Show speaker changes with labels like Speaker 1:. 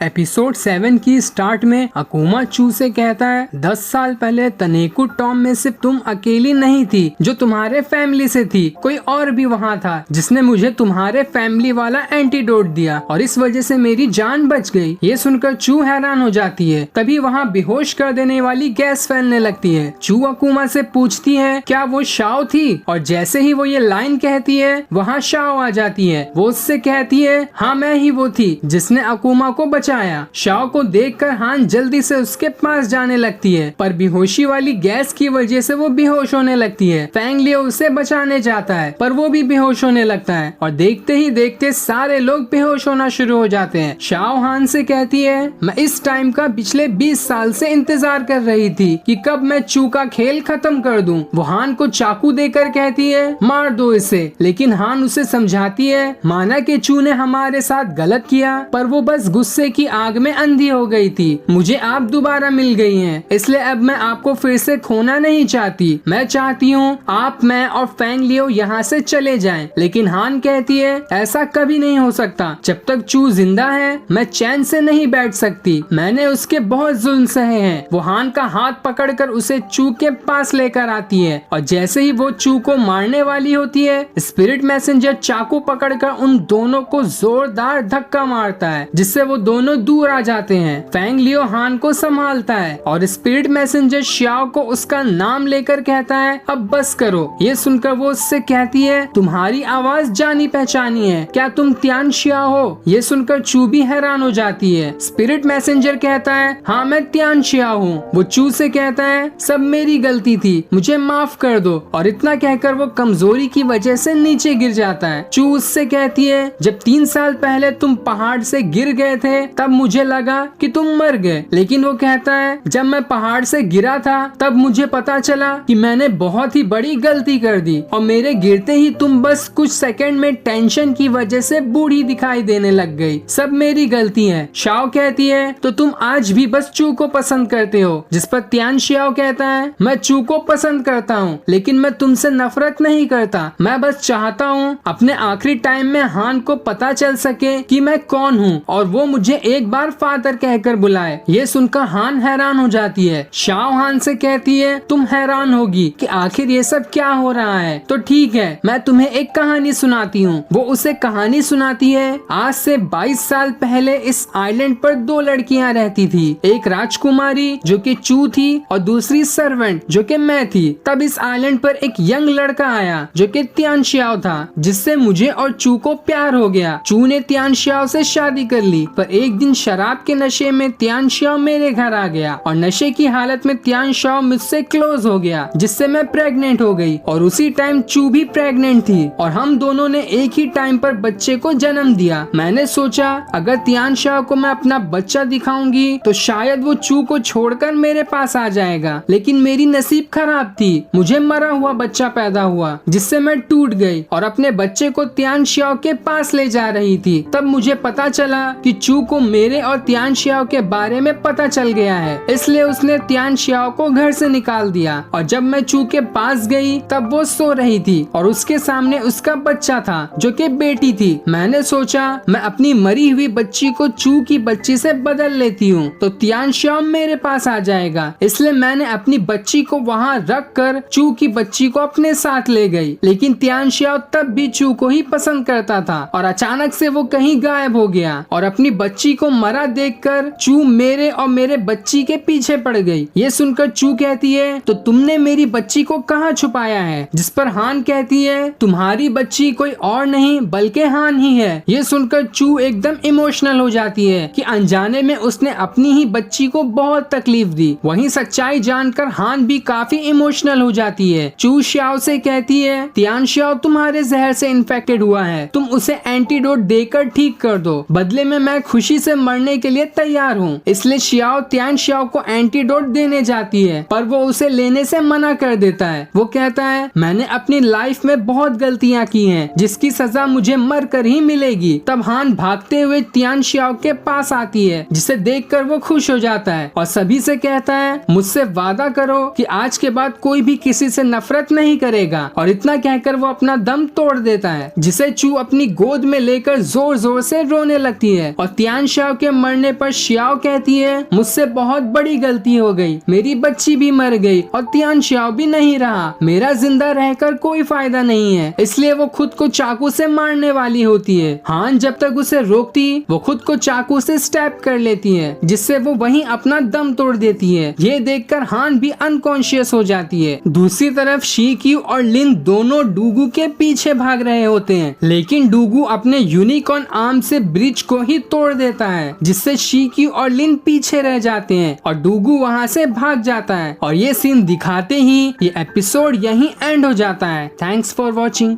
Speaker 1: Episode 7 की start में अकुमा चू से कहता है 10 साल पहले तनेकु टॉम में सिर्फ तुम अकेली नहीं थी जो तुम्हारे फैमिली से थी, कोई और भी वहाँ था जिसने मुझे तुम्हारे फैमिली वाला एंटीडोट दिया और इस वजह से मेरी जान बच गई। ये सुनकर चू हैरान हो जाती है। तभी वहाँ बेहोश कर देने वाली गैस फैलने लगती है। चू अकुमा से पूछती है क्या वो शाओ थी, और जैसे ही वो ये लाइन कहती है वहाँ शाओ आ जाती है। वो उससे कहती है हाँ मैं ही वो थी जिसने अकुमा को बचाया। शाओ को देखकर हान जल्दी से उसके पास जाने लगती है, पर बेहोशी वाली गैस की वजह से वो बेहोश होने लगती है। फैंग लियो उसे बचाने जाता है पर वो भी बेहोश होने लगता है और देखते ही देखते सारे लोग बेहोश होना शुरू हो जाते हैं। शाओ हान से कहती है मैं इस टाइम का पिछले 20 साल से इंतजार कर रही थी कि कब मैं चू का खेल खत्म कर दूं। वो हान को चाकू देकर कहती है मार दो इसे, लेकिन हान उसे समझाती है माना कि चू ने हमारे साथ गलत किया पर वो बस गुस्से की आग में अंधी हो गई थी। मुझे आप दोबारा मिल गई हैं, इसलिए अब मैं आपको फिर से खोना नहीं चाहती। मैं चाहती हूँ आप, मैं और फैंग लियो यहाँ से चले जाएं। लेकिन हान कहती है ऐसा कभी नहीं हो सकता। जब तक चू जिंदा है मैं चैन से नहीं बैठ सकती। मैंने उसके बहुत जुल्म सहे हैं। वो हान का हाथ पकड़कर उसे चू के पास लेकर आती है और जैसे ही वो चू को मारने वाली होती है स्पिरिट मैसेंजर चाकू पकड़कर उन दोनों को जोरदार धक्का मारता है जिससे वो दोनों दूर आ जाते हैं। फैंग लियो हान को संभालता है और स्पिरिट मैसेंजर श्याओ को उसका नाम लेकर कहता है अब बस करो। ये सुनकर वो उससे कहती है तुम्हारी आवाज जानी पहचानी है, क्या तुम त्यान श्याओ हो? ये सुनकर चू भी हैरान हो जाती है। स्पिरिट मैसेंजर कहता है हाँ मैं त्यान श्याओ हूँ। वो चू से कहता है सब मेरी गलती थी, मुझे माफ कर दो, और इतना कहकर वो कमजोरी की वजह से नीचे गिर जाता है। चू उससे कहती है जब 3 साल पहले तुम पहाड़ से गिर गए थे तब मुझे लगा कि तुम मर गए, लेकिन वो कहता है जब मैं पहाड़ से गिरा था तब मुझे पता चला कि मैंने बहुत ही बड़ी गलती कर दी और मेरे गिरते ही तुम बस कुछ सेकंड में टेंशन की वजह से बूढ़ी दिखाई देने लग गई। सब मेरी गलती है। शाओ कहती है तो तुम आज भी बस चू को पसंद करते हो, जिस पर त्यान श्याओ कहता है मैं चू को पसंद करता हूँ लेकिन मैं तुमसे नफरत नहीं करता। मैं बस चाहता हूँ अपने आखिरी टाइम में हान को पता चल सके कि मैं कौन हूँ और वो मुझे एक बार फादर कहकर बुलाए। ये सुनकर हान हैरान हो जाती है। शाओ हान से कहती है तुम हैरान होगी कि आखिर ये सब क्या हो रहा है, तो ठीक है मैं तुम्हें एक कहानी सुनाती हूँ। वो उसे कहानी सुनाती है आज से 22 साल पहले इस आइलैंड पर 2 लड़कियाँ रहती थी, एक राजकुमारी जो कि चू थी और दूसरी सर्वेंट जो कि मैं थी। तब इस आइलैंड पर एक यंग लड़का आया जो कि त्यान श्याओ था, जिससे मुझे और चू को प्यार हो गया। चू ने त्यान श्याओ से शादी कर ली, पर एक दिन शराब के नशे में त्यान श्याओ मेरे घर आ गया और नशे की हालत में त्यान श्याओ मुझसे क्लोज हो गया, जिससे मैं प्रेग्नेंट हो गई और उसी टाइम चू भी प्रेग्नेंट थी और हम दोनों ने एक ही टाइम पर बच्चे को जन्म दिया। मैंने सोचा अगर त्यान श्याओ को मैं अपना बच्चा दिखाऊंगी तो शायद वो चू को छोड़कर मेरे पास आ जाएगा, लेकिन मेरी नसीब खराब थी। मुझे मरा हुआ बच्चा पैदा हुआ जिससे मैं टूट गई और अपने बच्चे को त्यान श्याओ के पास ले जा रही थी। तब मुझे पता चला कि चू को मेरे और त्यान श्याओ के बारे में पता चल गया है, इसलिए उसने त्यान श्याओ को घर से निकाल दिया। और जब मैं चू के पास गई तब वो सो रही थी और उसके सामने उसका बच्चा था जो कि बेटी थी। मैंने सोचा मैं अपनी मरी हुई बच्ची को चू की बच्ची से बदल लेती हूँ तो त्यान श्याओ मेरे पास आ जाएगा, इसलिए मैंने अपनी बच्ची को वहाँ रख कर चू की बच्ची को अपने साथ ले गई। लेकिन त्यान श्याओ तब भी चू को ही पसंद करता था और अचानक से वो कहीं गायब हो गया और अपनी बच्ची को मरा देखकर चू मेरे और मेरे बच्ची के पीछे पड़ गई। ये सुनकर चू कहती है तो तुमने मेरी बच्ची को कहाँ छुपाया है? जिस पर हान कहती है तुम्हारी बच्ची कोई और नहीं बल्कि हान ही है। ये सुनकर चू एकदम इमोशनल हो जाती है कि अनजाने में उसने अपनी ही बच्ची को बहुत तकलीफ दी। वहीं सच्चाई जानकर हान भी काफी इमोशनल हो जाती है। चू श्याओ से कहती है त्यान श्याओ तुम्हारे जहर से इन्फेक्टेड हुआ है, तुम उसे एंटीडोट देकर ठीक कर दो, बदले में मैं खुशी से मरने के लिए तैयार हूँ। इसलिए श्याओ त्यान श्याओ को एंटीडोट देने जाती है पर वो उसे लेने से मना कर देता है। वो कहता है मैंने अपनी लाइफ में बहुत गलतियाँ की हैं जिसकी सजा मुझे मर कर ही मिलेगी। तब हान भागते हुए त्यान श्याओ के पास आती है जिसे देखकर वो खुश हो जाता है और सभी से कहता है मुझसे वादा करो कि आज के बाद कोई भी किसी से नफरत नहीं करेगा। और इतना कहकर वो अपना दम तोड़ देता है, जिसे चू अपनी गोद में लेकर जोर जोर से रोने लगती है और त्यान शाओ के मरने पर शियाओ कहती है, मुझसे बहुत बड़ी गलती हो गई, मेरी बच्ची भी मर गई और तियान शाओ भी नहीं रहा, मेरा जिंदा रहकर कोई फायदा नहीं है, इसलिए वो खुद को चाकू से मारने वाली होती है। हान जब तक उसे रोकती वो खुद को चाकू से स्टैब कर लेती है, जिससे वो वहीं अपना दम तोड़ देती है। ये देखकर हान भी अनकॉन्शियस हो जाती है। दूसरी तरफ शीक्यू और लिन दोनों डूगू के पीछे भाग रहे होते हैं, लेकिन डूगू अपने यूनिकॉर्न आर्म से ब्रिज को ही तोड़ देता है, जिससे शीक्यू और लिन पीछे रह जाते हैं और डूगू वहाँ से भाग जाता है। और ये सीन दिखाते ही ये एपिसोड यहीं एंड हो जाता है। Thanks for watching.